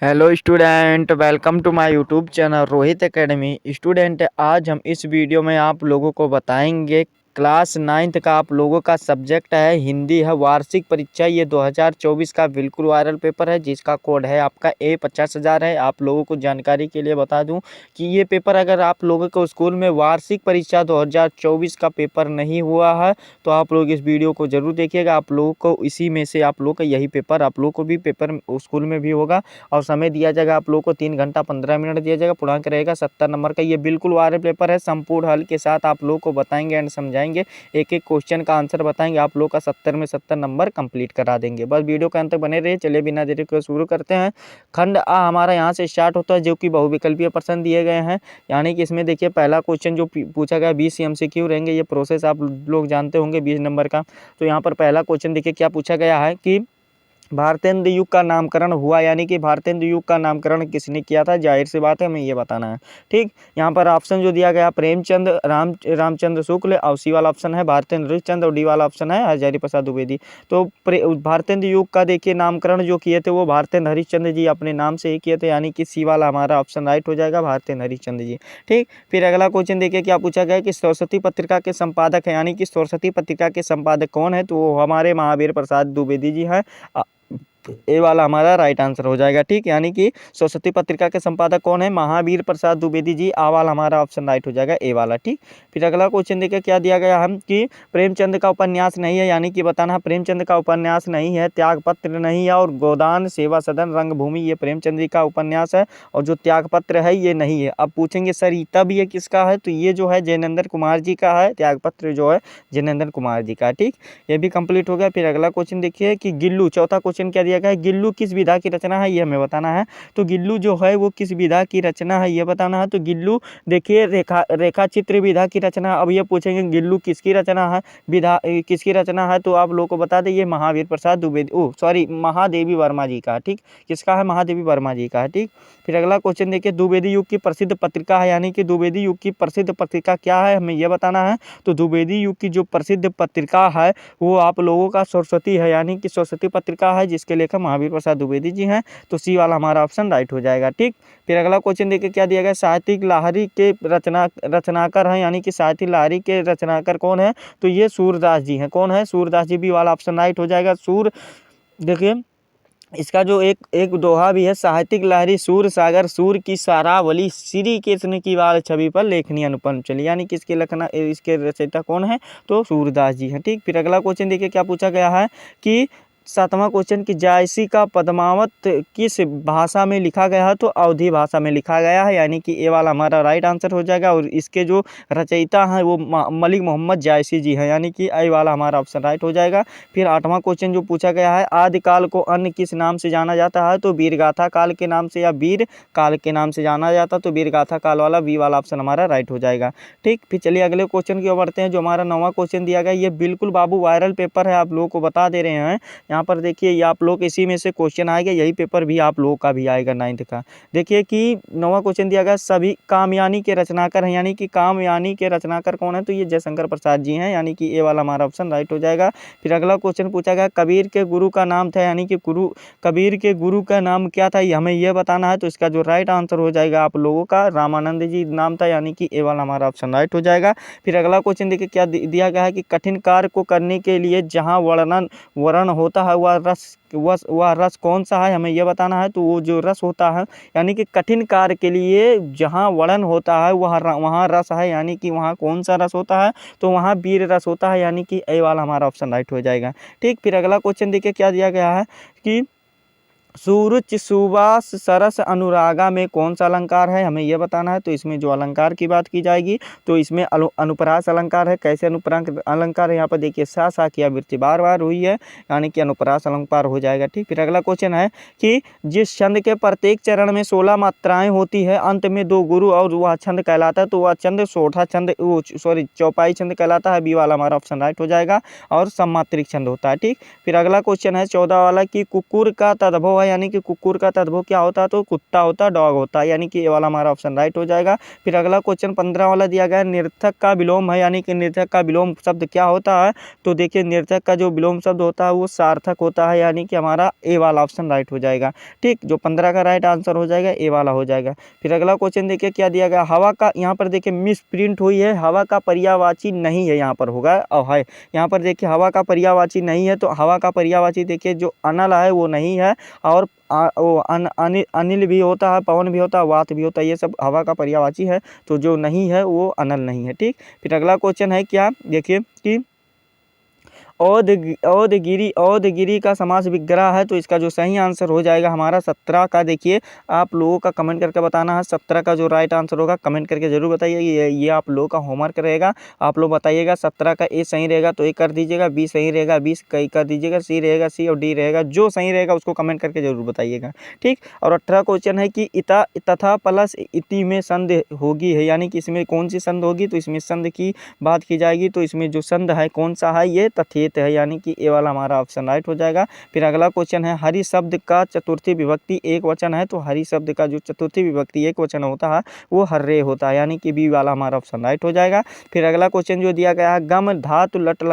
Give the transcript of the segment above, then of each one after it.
Hello student, welcome to my YouTube channel Rohit academy. Student, आज हम इस वीडियो में आप लोगों को बताएंगे क्लास 9th का आप लोगों का सब्जेक्ट है हिंदी है। वार्षिक परीक्षा ये 2024 का बिल्कुल वायरल पेपर है जिसका कोड है आपका A50,000 है। आप लोगों को जानकारी के लिए बता दूं कि ये पेपर अगर आप लोगों को स्कूल में वार्षिक परीक्षा 2024 का पेपर नहीं हुआ है तो आप लोग इस वीडियो को जरूर देखिएगा। आप लोगों को इसी में से आप लोग का यही पेपर आप लोग को भी पेपर स्कूल में भी होगा और समय दिया जाएगा आप लोगों को 3 घंटा 15 मिनट दिया जाएगा। पूर्णांक रहेगा 70 नंबर का। ये बिल्कुल वायरल पेपर है। संपूर्ण हल के साथ आप लोगों को बताएंगे एंड समझाएंगे। एक एक क्वेश्चन का आंसर बताएंगे। आप लोग का 70 में 70 नंबर कंप्लीट करा देंगे। बस वीडियो के अंत तक बने रहिए। चलिए बिना देरी के शुरू करते हैं। खंड आ हमारा यहाँ से स्टार्ट होता है जो कि बहुविकल्पीय प्रश्न दिए गए हैं। यानी कि इसमें देखिए पहला क्वेश्चन जो पूछा गया 20 MCQ रहेंगे। ये प्रोसेस आप लोग जानते होंगे 20 नंबर का। तो यहाँ पर पहला क्वेश्चन देखिए क्या पूछा गया है कि भारतेंदु युग का नामकरण हुआ, यानी कि भारतेंदु युग का नामकरण किसने किया था। जाहिर सी बात है हमें ये बताना है। ठीक, यहाँ पर ऑप्शन जो दिया गया प्रेमचंद, रामचंद्र शुक्ल और सी वाला ऑप्शन है भारतेंद्र हरिश्चंद्र और डी वाला ऑप्शन है हजारी प्रसाद द्विवेदी। तो भारतेंदु युग का देखिए नामकरण जो किए थे वो भारतेंद्र हरिश्चंद्र जी अपने नाम से ही किए थे, यानी कि सी वाला हमारा ऑप्शन राइट हो जाएगा, भारतेंद्र हरिश्चंद्र जी। ठीक, फिर अगला क्वेश्चन देखिए क्या पूछा गया कि सरस्वती पत्रिका के संपादक है, यानी कि सरस्वती पत्रिका के संपादक कौन है। तो वो हमारे महावीर प्रसाद द्विवेदी जी हैं। ए वाला हमारा राइट आंसर हो जाएगा। ठीक, यानी कि सरस्वती पत्रिका के संपादक कौन है, महावीर प्रसाद द्विवेदी जी। आ वाला हमारा ऑप्शन राइट हो जाएगा, ए वाला। ठीक, फिर अगला क्वेश्चन देखिए क्या दिया गया हम कि प्रेमचंद का उपन्यास नहीं है, यानी कि बताना है प्रेमचंद का उपन्यास नहीं है, त्यागपत्र नहीं है और गोदान सेवा सदन रंगभूमि ये प्रेमचंद जी का उपन्यास है और जो त्यागपत्र है ये नहीं है। अब पूछेंगे सर तब ये किसका है, तो ये जो है जैनेंद्र कुमार जी का है। त्यागपत्र जो है जैनेंद्र कुमार जी का। ठीक, ये भी कंप्लीट हो गया। फिर अगला क्वेश्चन देखिए कि गिल्लू, चौथा क्वेश्चन क्या दिया गया है, गिल्लू किस विधा की रचना है, ये हमें बताना है। तो गिल्लू जो है वो किस विधा की रचना है ये बताना है। तो गिल्लू देखिए रेखा चित्र विधा की रचना। अब ये पूछेंगे गिल्लू किसकी रचना है, विधा किसकी रचना है, तो आप लोगों को बता दें ये महावीर प्रसाद द्विवेदी महादेवी वर्मा जी का। ठीक, किसका है, महादेवी वर्मा जी का है। ठीक, फिर अगला क्वेश्चन देखिए द्विवेदी युग की प्रसिद्ध पत्रिका है, यानी कि द्विवेदी युग की प्रसिद्ध पत्रिका क्या है, हमें यह बताना है। तो द्विवेदी युग की जो प्रसिद्ध पत्रिका है वो आप लोगों का सरस्वती है, यानी कि सरस्वती पत्रिका है जिसके लेखक महावीर प्रसाद द्विवेदी जी हैं। तो सी वाला हमारा ऑप्शन राइट हो जाएगा। ठीक, फिर अगला क्वेश्चन देखिए क्या दिया गया, साहित्यिक लहरी के रचनाकर हैं, यानी कि साहित्यिक लहरी के रचनाकर कौन है, तो ये सूरदास जी हैं। कौन है, सूरदास जी। बी वाला ऑप्शन राइट हो जाएगा। देखिए इसका जो एक दोहा भी है, साहित्यिक लहरी सूर सागर सूर की सारावली श्री कृष्ण की वाल छवि पर लेखनी अनुपम चली, यानी कि इसके लखना इसके रचयिता कौन है, तो सूरदास जी हैं। ठीक, फिर अगला क्वेश्चन देखिए क्या पूछा गया है कि सातवां क्वेश्चन की जायसी का पद्मावत किस भाषा में लिखा गया है, तो अवधी भाषा में लिखा गया है, यानी कि ए वाला हमारा राइट आंसर हो जाएगा। और इसके जो रचयिता हैं वो मलिक मोहम्मद जायसी जी हैं, यानी कि ए वाला हमारा ऑप्शन राइट हो जाएगा। फिर आठवां क्वेश्चन जो पूछा गया है, आदिकाल को अन्य किस नाम से जाना जाता है, तो वीरगाथा काल के नाम से या वीर काल के नाम से जाना जाता है। तो वीरगाथा काल वाला बी वाला ऑप्शन हमारा राइट हो जाएगा। ठीक, फिर चलिए अगले क्वेश्चन की ओर बढ़ते हैं। जो हमारा 9वां क्वेश्चन दिया गया ये बिल्कुल बाबू वायरल पेपर है, आप लोगों को बता दे रहे हैं। यहाँ पर देखिए ये आप लोग इसी में से क्वेश्चन आएगा, यही पेपर भी आप लोगों का भी आएगा 9th का। देखिए कि 9वां क्वेश्चन दिया गया सभी कामयानी के रचनाकर हैं, यानी कि कामयानी के रचनाकर कौन है, तो ये जयशंकर प्रसाद जी हैं, यानी कि ए वाला हमारा ऑप्शन राइट हो जाएगा। फिर अगला क्वेश्चन पूछा गया कबीर के गुरु का नाम था, यानी कि कबीर के गुरु का नाम क्या था, ये हमें यह बताना है। तो इसका जो राइट आंसर हो जाएगा आप लोगों का रामानंद जी नाम था, यानी कि ए वाला हमारा ऑप्शन राइट हो जाएगा। फिर अगला क्वेश्चन देखिए क्या दिया गया है कि कठिन कार्य को करने के लिए जहाँ वर्ण होता है वह रस कौन सा है, हमें यह बताना है। तो वो जो रस होता है, यानी कि कठिन कार्य के लिए जहाँ वर्ण होता है वहाँ रस है, यानी कि वहाँ कौन सा रस होता है, तो वहाँ वीर रस होता है, यानी कि ए वाला हमारा ऑप्शन राइट हो जाएगा। ठीक, फिर अगला क्वेश्चन देखिए क्या दिया गया है कि सुरुचि सुवास सरस अनुरागा में कौन सा अलंकार है, हमें यह बताना है। तो इसमें जो अलंकार की बात की जाएगी तो इसमें अनुप्रास अलंकार है। कैसे अनुप्रास अलंकार है, यहाँ पर देखिए सा की आवृत्ति बार बार हुई है, यानी कि अनुप्रास अलंकार हो जाएगा। ठीक, फिर अगला क्वेश्चन है कि जिस छंद के प्रत्येक चरण में 16 मात्राएं होती है, अंत में 2 गुरु और वह छंद कहलाता है, तो वह छंद सोठा छंद चौपाई छंद कहलाता है। बी वाला हमारा ऑप्शन राइट हो जाएगा और सम्मात्रिक छंद होता है। ठीक, फिर अगला क्वेश्चन है 14 वाला कि कुकुर का तद्भव है, यानी कि कुकुर का तद्भव क्या होता है, तो कुत्ता होता है, डॉग होता है, यानी कि ये वाला हमारा ऑप्शन राइट हो जाएगा। फिर अगला क्वेश्चन 15 वाला दिया गया है, निरर्थक का विलोम है, यानी कि निरर्थक का विलोम शब्द क्या होता है, तो देखिए निरर्थक का जो विलोम शब्द होता है वो सार्थक होता है, यानी कि हमारा ए वाला ऑप्शन राइट हो जाएगा। ठीक, जो 15 का राइट आंसर हो जाएगा ए वाला हो जाएगा। फिर अगला क्वेश्चन देखिए क्या दिया गया, हवा का, यहाँ पर देखिए मिस प्रिंट हुई है, हवा का पर्यायवाची नहीं है, यहाँ पर होगा और है, यहाँ पर देखिए हवा का पर्यायवाची नहीं है, तो हवा का पर्यायवाची देखिए जो अनल है वो नहीं है, और वो अनिल भी होता है, पवन भी होता है, वात भी होता है, ये सब हवा का पर्यायवाची है, तो जो नहीं है वो अनल नहीं है। ठीक, फिर अगला क्वेश्चन है क्या, देखिए कि औदगिरी का समास विग्रह है, तो इसका जो सही आंसर हो जाएगा हमारा 17 का। देखिए आप लोगों का कमेंट करके बताना है 17 का जो राइट आंसर होगा, कमेंट करके जरूर बताइए, ये आप लोगों का होमवर्क रहेगा। आप लोग बताइएगा 17 का ए सही रहेगा तो ए कर दीजिएगा, बी सही रहेगा 20 कई कर दीजिएगा, सी रहेगा सी, और डी रहेगा, जो सही रहेगा उसको कमेंट करके जरूर बताइएगा। ठीक, और 18 क्वेश्चन है कि इता तथा प्लस इति में संध होगी है, यानी कि इसमें कौन सी संध होगी, तो इसमें संध की बात की जाएगी, तो इसमें जो संध है कौन सा है, ये तथेत है, यानी कि ए वाला हमारा ऑप्शन राइट हो जाएगा। फिर अगला क्वेश्चन है, हरि शब्द का चतुर्थी विभक्ति एक वचन है, तो हरि शब्द का जो चतुर्थी विभक्ति एक वचन होता है वो हर्रे होता है, यानी कि बी वाला हमारा ऑप्शन राइट हो जाएगा। फिर अगला क्वेश्चन जो दिया गया है, गम धातु लट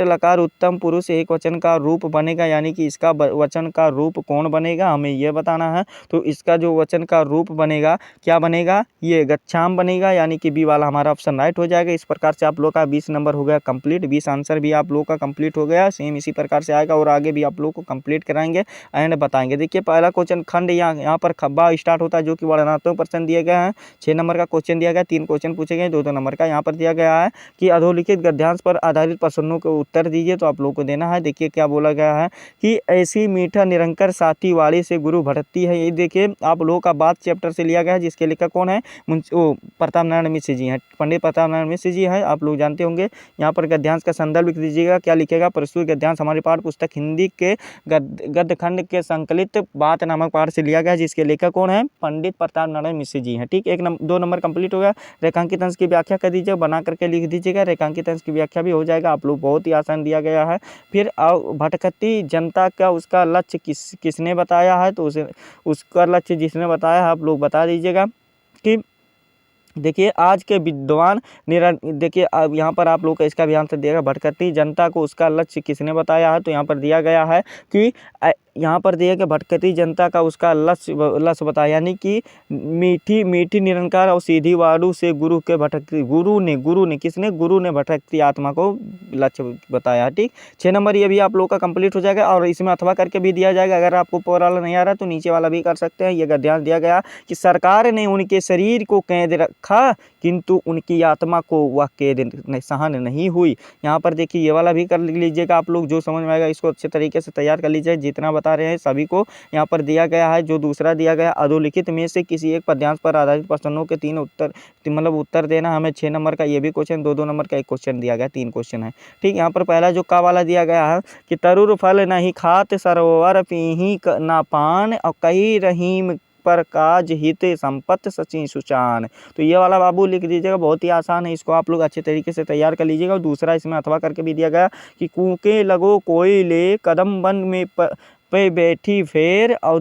लकार उत्तम पुरुष एक वचन का रूप बनेगा, यानी कि इसका वचन का रूप कौन बनेगा हमें यह बताना है, तो इसका जो वचन का रूप बनेगा क्या बनेगा, ये गच्छाम बनेगा, यानी कि बी वाला हमारा ऑप्शन राइट हो जाएगा। इस प्रकार से आप लोग का 20 नंबर हो गया कंप्लीट, 20 आंसर भी आप लोग का कंप्लीट हो गया, सेम इसी प्रकार से आएगा और आगे भी आप लोग को कंप्लीट कराएंगे एंड बताएंगे। देखिए पहला क्वेश्चन खंड यहाँ पर खब्बा स्टार्ट होता है, जो कि वर्णनात्मक प्रश्न दिए गए हैं, 6 नंबर का क्वेश्चन दिया गया, 3 क्वेश्चन पूछे गए, 2 नंबर का यहाँ पर दिया गया है कि अधोलिखित गद्यांश पर आधारित प्रश्नों के उत्तर दीजिए, तो आप लोग को देना है। देखिए क्या बोला गया है कि ऐसी मीठा निरंकर साथी वाणी से गुरु भटकती है, ये देखिए आप लोगों का बात चैप्टर से लिया गया है, जिसके लेखक कौन है, प्रताप नारायण मिश्र जी हैं, पंडित प्रताप नारायण मिश्र जी हैं, आप लोग जानते होंगे। यहाँ पर गद्यांश का संदर्भ लिख दीजिएगा, क्या लिखेगा, प्रस्तुत गद्यांश हमारी पाठ्य पुस्तक हिंदी के गद्य खंड के संकलित बात नामक पाठ से लिया गया, जिसके लेखक कौन है, पंडित प्रताप नारायण मिश्र जी हैं। ठीक, 2 नंबर कंप्लीट हो गया। रेखांकित अंश की व्याख्या कर दीजिएगा, बना करके लिख दीजिएगा, रेखांकित अंश की व्याख्या भी हो जाएगा, आप लोग बहुत ही आसान दिया गया है। फिर भटकती जनता का उसका लक्ष्य किसने बताया है, तो उसका लक्ष्य जिसने बताया है आप लोग बता दीजिएगा। कि देखिए आज के विद्वान देखिए अब यहाँ पर आप लोग का इसका भी आंसर दिएगा, भटकती जनता को उसका लक्ष्य किसने बताया है, तो यहाँ पर दिया गया है कि यहाँ पर दिया कि भटकती जनता का उसका लक्ष्य बताया, यानी कि मीठी निरंकार और सीधी वाडू से गुरु के भटकती, गुरु ने भटकती आत्मा को लक्ष्य बताया। ठीक, 6 नंबर ये भी आप लोग का कंप्लीट हो जाएगा, और इसमें अथवा करके भी दिया जाएगा, अगर आपको ऊपर वाला नहीं आ रहा तो नीचे वाला भी कर सकते हैं। ये गद्यांश दिया गया कि सरकार ने उनके शरीर को कैद रखा, किंतु उनकी आत्मा को वह कैद सहन नहीं हुई। यहाँ पर देखिए ये वाला भी कर लीजिएगा आप लोग, जो समझ में आएगा इसको अच्छे तरीके से तैयार कर लीजिए, जितना बता रहे हैं सभी को यहाँ पर दिया गया है। जो दूसरा दिया गया अधोलिखित में से किसी एक पद्यांश पर आधारित प्रश्नों के 3 उत्तर देना हमें। 6 नंबर का ये भी क्वेश्चन, 2 नंबर का एक क्वेश्चन दिया गया, 3 क्वेश्चन है। ठीक, यहाँ पर पहला जो का वाला दिया गया है कि तरुर फल नहीं खात सरोवर पीही ना पान, और कही रहीम पर काज हित संपत सची सुचान, तो ये वाला बाबू लिख दीजिएगा, बहुत ही आसान है, इसको आप लोग अच्छे तरीके से तैयार कर लीजिएगा। और दूसरा इसमें अथवा करके भी दिया गया कि कूके लगो कोई ले कदम बन में पे बैठी फेर, और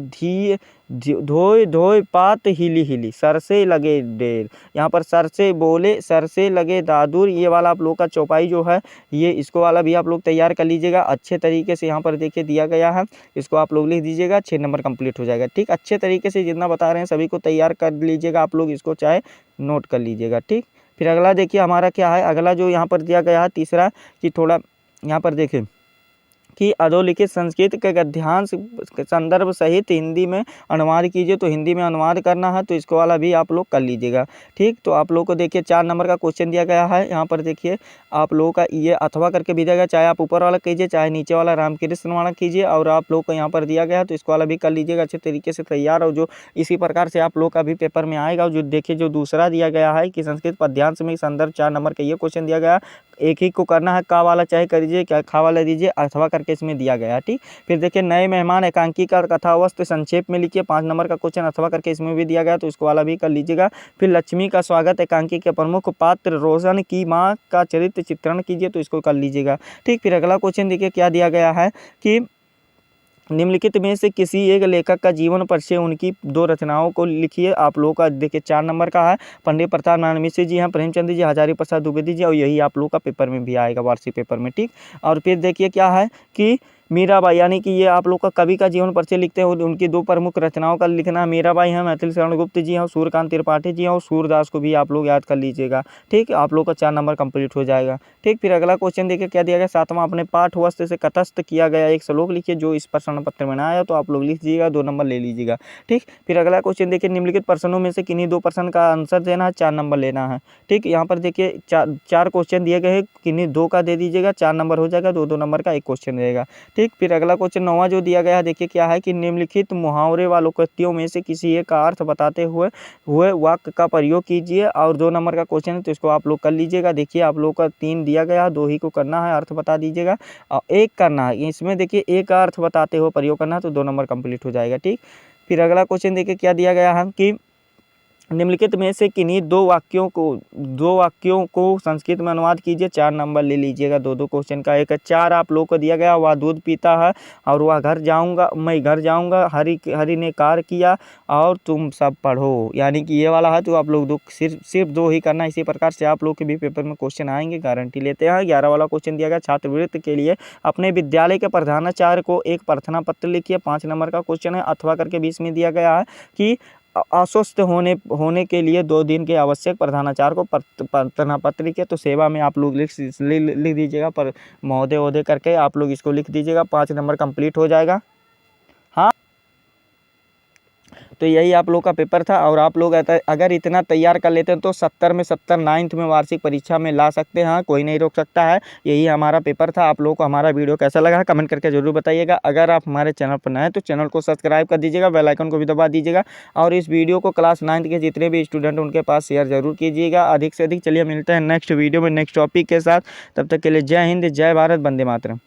धोए धोए पात हिली सरसे लगे डेर, यहाँ पर सरसे बोले सरसे लगे दादुर, ये वाला आप लोग का चौपाई जो है ये इसको वाला भी आप लोग तैयार कर लीजिएगा अच्छे तरीके से। यहाँ पर देखिए दिया गया है, इसको आप लोग लिख दीजिएगा, 6 नंबर कंप्लीट हो जाएगा। ठीक, अच्छे तरीके से जितना बता रहे हैं सभी को तैयार कर लीजिएगा आप लोग, इसको चाहे नोट कर लीजिएगा। ठीक, फिर अगला देखिए हमारा क्या है, अगला जो यहाँ पर दिया गया है तीसरा, कि थोड़ा यहाँ पर देखिए कि अधोलिखित संस्कृत के गद्यांश संदर्भ सहित हिंदी में अनुवाद कीजिए, तो हिंदी में अनुवाद करना है, तो इसको वाला भी आप लोग कर लीजिएगा। ठीक, तो आप लोग को देखिए 4 नंबर का क्वेश्चन दिया गया है, यहाँ पर देखिए आप लोगों का ये अथवा करके भी दिया गया, चाहे आप ऊपर वाला कीजिए चाहे नीचे वाला रामकृष्ण वाला कीजिए, और आप लोग को यहाँ पर दिया गया है तो इसको वाला भी कर लीजिएगा अच्छे तरीके से तैयार। और जो इसी प्रकार से आप लोग का भी पेपर में आएगा। जो देखिए जो दूसरा दिया गया है कि संस्कृत पद्यांश में संदर्भ 4 नंबर का ये क्वेश्चन दिया गया, एक ही को करना है, का वाला चाहे करिए क्या खा वाला दीजिए, अथवा करके इसमें दिया गया। ठीक, फिर देखिए नए मेहमान एकांकी का कथावस्तु संक्षेप में लिखिए, 5 नंबर का क्वेश्चन अथवा करके इसमें भी दिया गया, तो इसको वाला भी कर लीजिएगा। फिर लक्ष्मी का स्वागत एकांकी के प्रमुख पात्र रोशन की माँ का चरित्र चित्रण कीजिए, तो इसको कर लीजिएगा। ठीक, फिर अगला क्वेश्चन देखिए क्या दिया गया है कि निम्नलिखित में से किसी एक लेखक का जीवन परिचय उनकी 2 रचनाओं को लिखिए। आप लोगों का देखिए 4 नंबर का है। पंडित प्रताप नारायण मिश्र जी हैं, प्रेमचंद जी, हजारी प्रसाद द्विवेदी जी, और यही आप लोगों का पेपर में भी आएगा, वार्षिक पेपर में, ठीक। और फिर देखिए क्या है कि मीराबाई, यानी कि ये आप लोग का कवि का जीवन परिचय लिखते हैं। उनकी 2 प्रमुख रचनाओं का लिखना है। मीराबाई हैं, मैथिली शरण गुप्त जी हैं, और सूर्यकांत त्रिपाठी जी हैं, और सूरदास को भी आप लोग याद कर लीजिएगा, ठीक। आप लोग का 4 नंबर कंप्लीट हो जाएगा, ठीक। फिर अगला क्वेश्चन देखिए क्या दिया गया। 7वां, अपने पाठ वस्त्र से तटस्थ किया गया एक श्लोक लिखिए जो इस प्रश्न पत्र में ना आया तो आप लोग लिख दीजिएगा, 2 नंबर ले लीजिएगा, ठीक। फिर अगला क्वेश्चन देखिए, निम्नलिखित प्रश्नों में से किन्हीं 2 प्रश्न का आंसर देना है, 4 नंबर लेना है, ठीक। यहाँ पर देखिए 4 क्वेश्चन दिए गए हैं, किन्हीं 2 का दे दीजिएगा, 4 नंबर हो जाएगा, 2-2 नंबर का 1 क्वेश्चन रहेगा, ठीक। फिर अगला क्वेश्चन 9वां जो दिया गया है, देखिए क्या है कि निम्नलिखित मुहावरे वालों वाक्यों में से किसी एक का अर्थ बताते हुए वाक्य का प्रयोग कीजिए, और 2 नंबर का क्वेश्चन है तो इसको आप लोग कर लीजिएगा। देखिए आप लोग का 3 दिया गया, 2 ही को करना है, अर्थ बता दीजिएगा, और 1 करना है। इसमें देखिए 1 का अर्थ बताते हुए प्रयोग करना है तो 2 नंबर कंप्लीट हो जाएगा, ठीक। फिर अगला क्वेश्चन देखिए क्या दिया गया है कि निम्नलिखित में से किन्हीं 2 वाक्यों को संस्कृत में अनुवाद कीजिए, 4 नंबर ले लीजिएगा, 2-2 क्वेश्चन का। एक 4 आप लोग को दिया गया, वह दूध पीता है और वह मैं घर जाऊंगा, हरि ने कार्य किया और तुम सब पढ़ो, यानी कि ये वाला है तो आप लोग सिर्फ 2 ही करना। इसी प्रकार से आप लोग के भी पेपर में क्वेश्चन आएंगे, गारंटी लेते हैं। 11 वाला क्वेश्चन दिया गया, छात्रवृत्ति के लिए अपने विद्यालय के प्रधानाचार्य को एक प्रार्थना पत्र लिखिए, 5 नंबर का क्वेश्चन है। अथवा करके 20 में दिया गया है कि अस्वस्थ होने के लिए 2 दिन के आवश्यक प्रधानाचार्य को प्रार्थना पत्र लिखिए, तो सेवा में आप लोग लिख दीजिएगा, पर महोदय करके आप लोग इसको लिख दीजिएगा, 5 नंबर कंप्लीट हो जाएगा। हाँ, तो यही आप लोग का पेपर था, और आप लोग अगर इतना तैयार कर लेते हैं तो 70 में 70 9th में वार्षिक परीक्षा में ला सकते हैं, कोई नहीं रोक सकता है। यही हमारा पेपर था। आप लोगों को हमारा वीडियो कैसा लगा कमेंट करके जरूर बताइएगा। अगर आप हमारे चैनल पर नए हैं तो चैनल को सब्सक्राइब कर दीजिएगा, बेल आइकन को भी दबा दीजिएगा, और इस वीडियो को क्लास 9th के जितने भी स्टूडेंट उनके पास शेयर जरूर कीजिएगा अधिक से अधिक। चलिए मिलते हैं नेक्स्ट वीडियो में नेक्स्ट टॉपिक के साथ, तब तक के लिए जय हिंद, जय भारत, वंदे मातरम।